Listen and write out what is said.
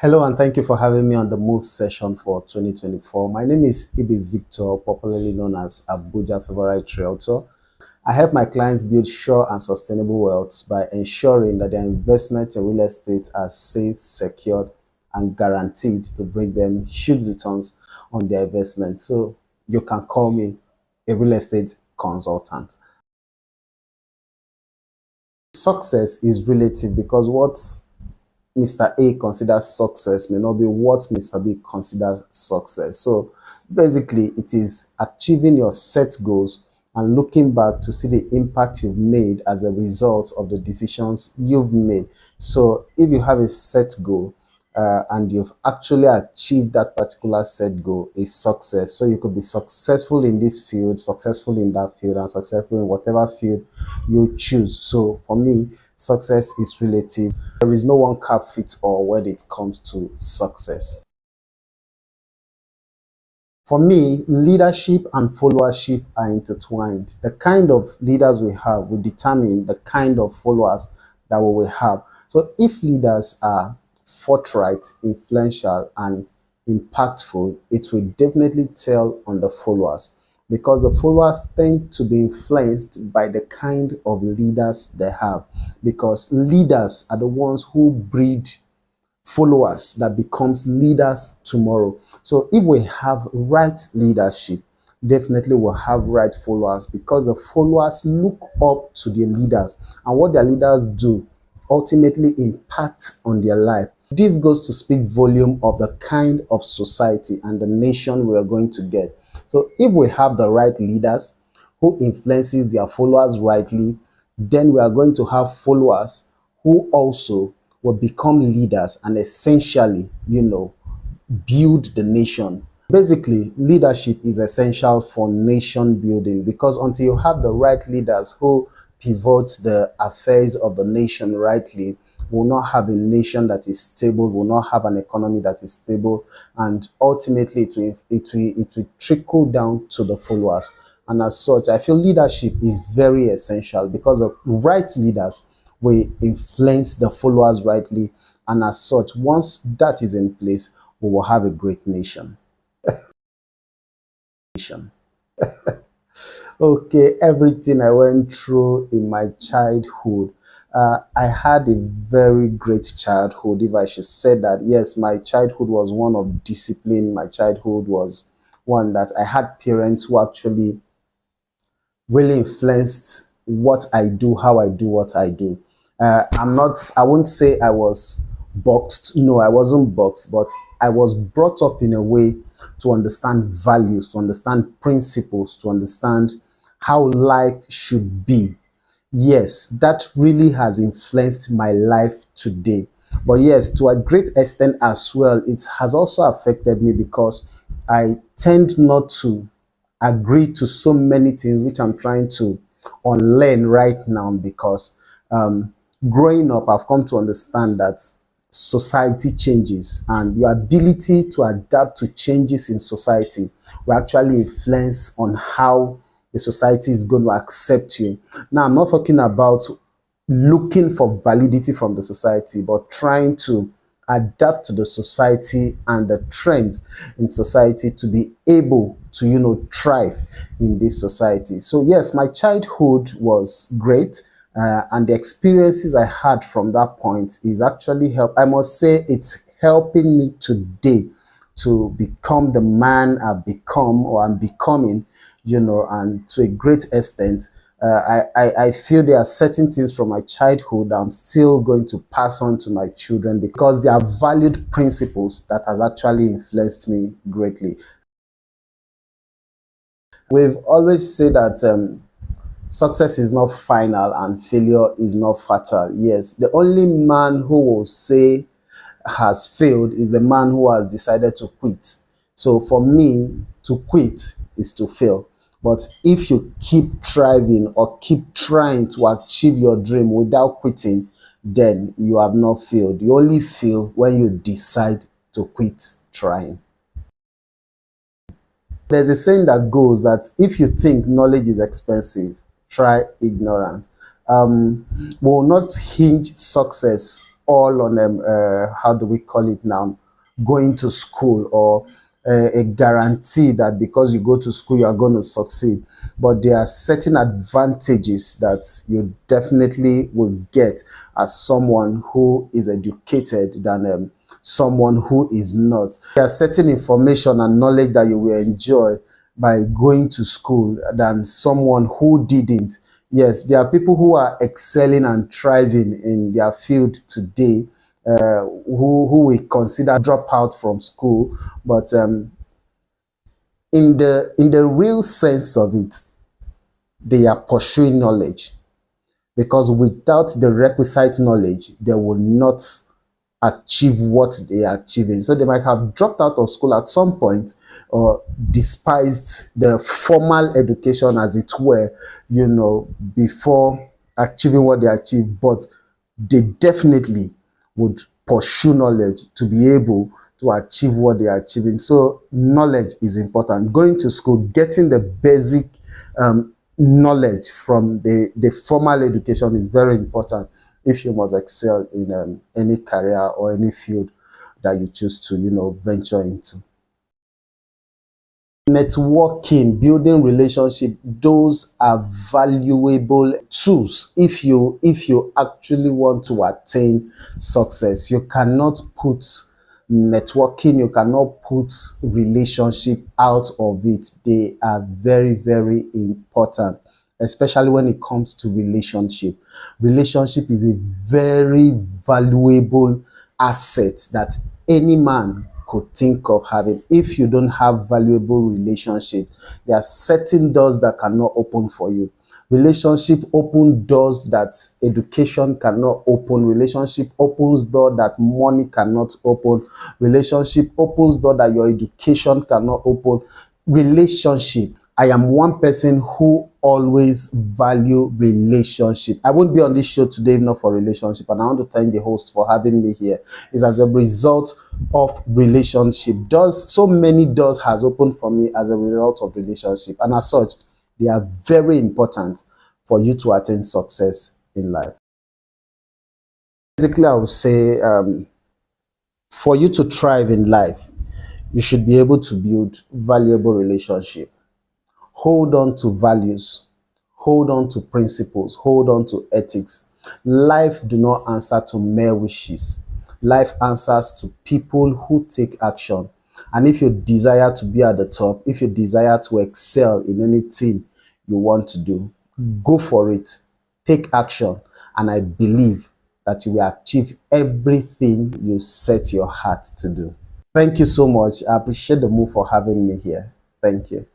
Hello and thank you for having me on the Move session for 2024. My name is Ibi Victor, popularly known as Abuja Favorite Realtor. I help my clients build sure and sustainable wealth by ensuring that their investment in real estate are safe, secured, and guaranteed to bring them huge returns on their investment. So you can call me a real estate consultant. Success is relative because what Mr. A considers success may not be what Mr. B considers success. So basically, it is achieving your set goals and looking back to see the impact you've made as a result of the decisions you've made. So if you have a set goal and you've actually achieved that particular set goal, is success. So you could be successful in this field, successful in that field, and successful in whatever field you choose. So for me, success is relative. There is no one cap fits all when it comes to success. For me, leadership and followership are intertwined. The kind of leaders we have will determine the kind of followers that we will have. So if leaders are forthright, influential, and impactful, it will definitely tell on the followers because the followers tend to be influenced by the kind of leaders they have, because leaders are the ones who breed followers that becomes leaders tomorrow. So if we have right leadership, definitely we'll have right followers because the followers look up to their leaders, and what their leaders do ultimately impact on their life. This goes to speak volume of the kind of society and the nation we are going to get. So if we have the right leaders who influences their followers rightly, then we are going to have followers who also will become leaders and essentially, build the nation. Basically, leadership is essential for nation building because until you have the right leaders who pivot the affairs of the nation rightly, will not have a nation that is stable, will not have an economy that is stable, and ultimately it will trickle down to the followers. And as such, I feel leadership is very essential because the right leaders will influence the followers rightly, and as such, once that is in place, we will have a great nation. Okay, everything I went through in my childhood, I had a very great childhood, if I should say that. Yes, my childhood was one of discipline. My childhood was one that I had parents who actually really influenced what I do, how I do what I do. I won't say I was boxed. No, I wasn't boxed, but I was brought up in a way to understand values, to understand principles, to understand how life should be. Yes, that really has influenced my life today. But yes, to a great extent as well, it has also affected me because I tend not to agree to so many things which I'm trying to unlearn right now because growing up, I've come to understand that society changes and your ability to adapt to changes in society will actually influence on how the society is going to accept you. Now, I'm not talking about looking for validity from the society, but trying to adapt to the society and the trends in society to be able to, thrive in this society. So yes, my childhood was great. And the experiences I had from that point is actually I must say it's helping me today to become the man I've become or I'm becoming, and to a great extent, I feel there are certain things from my childhood that I'm still going to pass on to my children because they are valued principles that has actually influenced me greatly. We've always said that success is not final and failure is not fatal. Yes, the only man who will say has failed is the man who has decided to quit. So for me, to quit is to fail. But if you keep thriving or keep trying to achieve your dream without quitting, then you have not failed. You only fail when you decide to quit trying. There's a saying that goes that if you think knowledge is expensive, try ignorance. Will not hinge success all on how do we call it now, going to school, or a guarantee that because you go to school you are going to succeed. But there are certain advantages that you definitely will get as someone who is educated than someone who is not. There are certain information and knowledge that you will enjoy by going to school than someone who didn't. Yes, there are people who are excelling and thriving in their field today, who we consider drop out from school, but in the real sense of it, they are pursuing knowledge, because without the requisite knowledge, they will not achieve what they are achieving. So they might have dropped out of school at some point, or despised the formal education, as it were, before achieving what they achieved. But they definitely would pursue knowledge to be able to achieve what they are achieving. So knowledge is important. Going to school, getting the basic knowledge from the formal education is very important if you must excel in any career or any field that you choose to venture into. Networking, building relationship, those are valuable tools if you actually want to attain success. You cannot put networking, you cannot put relationship out of it. They are very, very important, especially when it comes to relationship. Relationship is a very valuable asset that any man could think of having. If you don't have valuable relationship, there are certain doors that cannot open for you. Relationship open doors that education cannot open. Relationship opens door that money cannot open. Relationship opens door that your education cannot open. Relationship, I am one person who always value relationship. I won't be on this show today if not for relationship, and I want to thank the host for having me here. It's as a result of relationship. So many doors has opened for me as a result of relationship, and as such, they are very important for you to attain success in life. Basically, I would say for you to thrive in life, you should be able to build valuable relationship. Hold on to values, hold on to principles, hold on to ethics. Life do not answer to mere wishes. Life answers to people who take action. And if you desire to be at the top, if you desire to excel in anything you want to do, go for it. Take action. And I believe that you will achieve everything you set your heart to do. Thank you so much. I appreciate the move for having me here. Thank you.